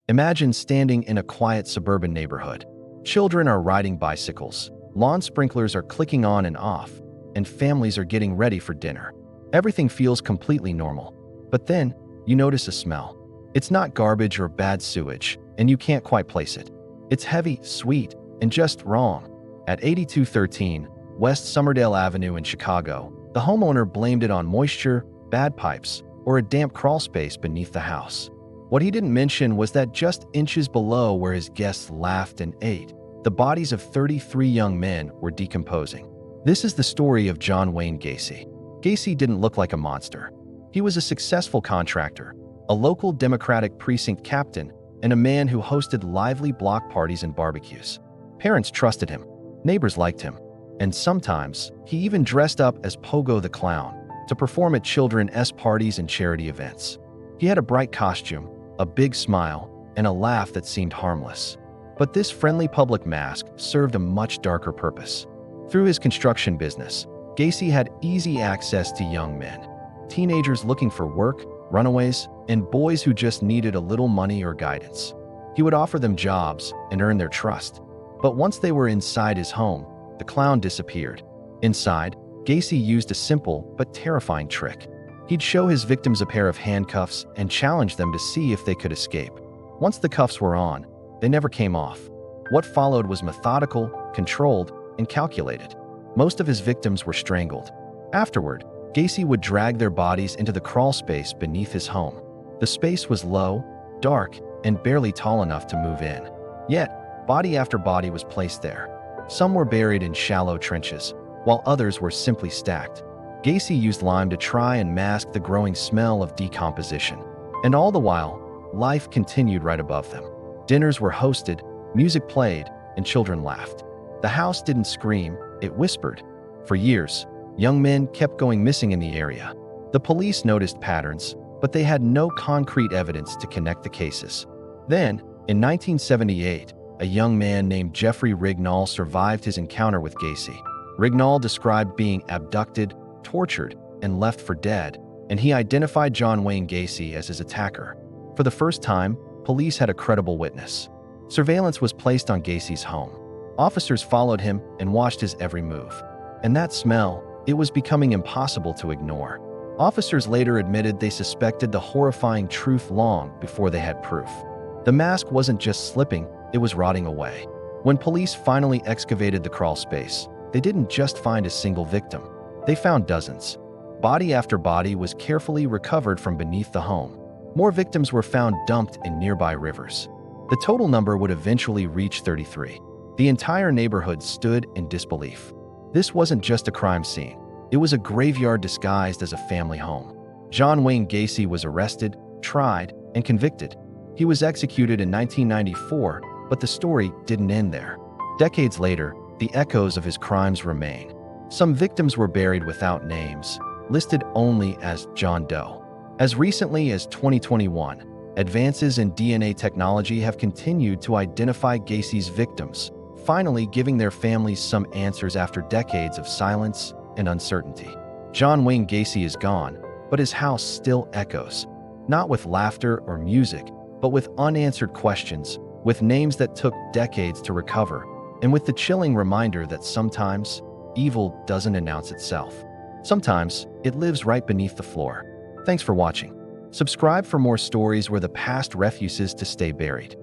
Imagine standing in a quiet suburban neighborhood. Children are riding bicycles, lawn sprinklers are clicking on and off, and families are getting ready for dinner. Everything feels completely normal. But then, you notice a smell. It's not garbage or bad sewage, and you can't quite place it. It's heavy, sweet, and just wrong. At 8213 West Somerdale Avenue in Chicago, the homeowner blamed it on moisture, bad pipes, or a damp crawlspace beneath the house. What he didn't mention was that just inches below where his guests laughed and ate, the bodies of 33 young men were decomposing. This is the story of John Wayne Gacy. Gacy didn't look like a monster. He was a successful contractor, a local Democratic precinct captain, and a man who hosted lively block parties and barbecues. Parents trusted him, neighbors liked him, and sometimes he even dressed up as Pogo the Clown to perform at children's parties and charity events. He had a bright costume, a big smile, and a laugh that seemed harmless. But this friendly public mask served a much darker purpose. Through his construction business, Gacy had easy access to young men, teenagers looking for work, runaways, and boys who just needed a little money or guidance. He would offer them jobs and earn their trust. But once they were inside his home, the clown disappeared. Inside, Gacy used a simple but terrifying trick. He'd show his victims a pair of handcuffs and challenge them to see if they could escape. Once the cuffs were on, they never came off. What followed was methodical, controlled, and calculated. Most of his victims were strangled. Afterward, Gacy would drag their bodies into the crawl space beneath his home. The space was low, dark, and barely tall enough to move in. Yet, body after body was placed there. Some were buried in shallow trenches, while others were simply stacked. Gacy used lime to try and mask the growing smell of decomposition. And all the while, life continued right above them. Dinners were hosted, music played, and children laughed. The house didn't scream, it whispered. For years, young men kept going missing in the area. The police noticed patterns, but they had no concrete evidence to connect the cases. Then, in 1978, a young man named Jeffrey Rignall survived his encounter with Gacy. Rignall described being abducted, tortured, and left for dead, and he identified John Wayne Gacy as his attacker. For the first time, police had a credible witness. Surveillance was placed on Gacy's home. Officers followed him and watched his every move. And that smell, it was becoming impossible to ignore. Officers later admitted they suspected the horrifying truth long before they had proof. The mask wasn't just slipping, it was rotting away. When police finally excavated the crawl space, they didn't just find a single victim. They found dozens. Body after body was carefully recovered from beneath the home. More victims were found dumped in nearby rivers. The total number would eventually reach 33. The entire neighborhood stood in disbelief. This wasn't just a crime scene. It was a graveyard disguised as a family home. John Wayne Gacy was arrested, tried, and convicted. He was executed in 1994, but the story didn't end there. Decades later, the echoes of his crimes remain. Some victims were buried without names, listed only as John Doe. As recently as 2021, advances in DNA technology have continued to identify Gacy's victims, finally giving their families some answers after decades of silence and uncertainty. John Wayne Gacy is gone, but his house still echoes, not with laughter or music, but with unanswered questions, with names that took decades to recover, and with the chilling reminder that sometimes evil doesn't announce itself. Sometimes it lives right beneath the floor. Thanks for watching. Subscribe for more stories where the past refuses to stay buried.